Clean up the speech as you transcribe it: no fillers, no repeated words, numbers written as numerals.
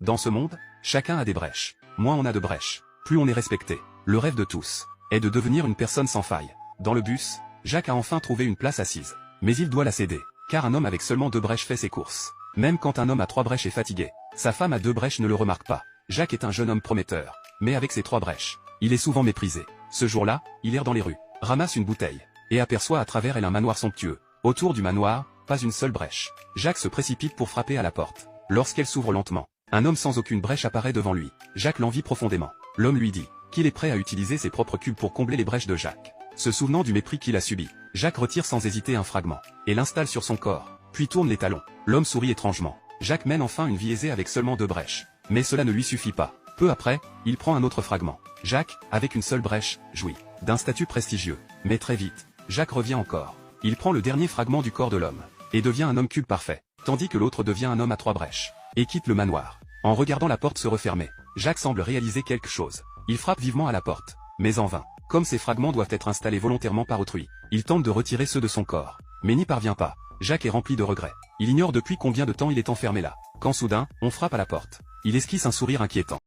Dans ce monde, chacun a des brèches. Moins on a de brèches, plus on est respecté. Le rêve de tous est de devenir une personne sans faille. Dans le bus, Jacques a enfin trouvé une place assise. Mais il doit la céder, car un homme avec seulement 2 brèches fait ses courses. Même quand un homme à 3 brèches est fatigué, sa femme à 2 brèches ne le remarque pas. Jacques est un jeune homme prometteur, mais avec ses 3 brèches, il est souvent méprisé. Ce jour-là, il erre dans les rues, ramasse une bouteille, et aperçoit à travers elle un manoir somptueux. Autour du manoir, pas une seule brèche. Jacques se précipite pour frapper à la porte. Lorsqu'elle s'ouvre lentement, un homme sans aucune brèche apparaît devant lui. Jacques l'envie profondément. L'homme lui dit qu'il est prêt à utiliser ses propres cubes pour combler les brèches de Jacques. Se souvenant du mépris qu'il a subi, Jacques retire sans hésiter un fragment, et l'installe sur son corps, puis tourne les talons. L'homme sourit étrangement. Jacques mène enfin une vie aisée avec seulement 2 brèches. Mais cela ne lui suffit pas. Peu après, il prend un autre fragment. Jacques, avec une seule brèche, jouit d'un statut prestigieux. Mais très vite, Jacques revient encore. Il prend le dernier fragment du corps de l'homme, et devient un homme cube parfait, tandis que l'autre devient un homme à 3 brèches, et quitte le manoir. En regardant la porte se refermer, Jacques semble réaliser quelque chose. Il frappe vivement à la porte, mais en vain. Comme ces fragments doivent être installés volontairement par autrui, il tente de retirer ceux de son corps, mais n'y parvient pas. Jacques est rempli de regrets. Il ignore depuis combien de temps il est enfermé là. Quand soudain, on frappe à la porte. Il esquisse un sourire inquiétant.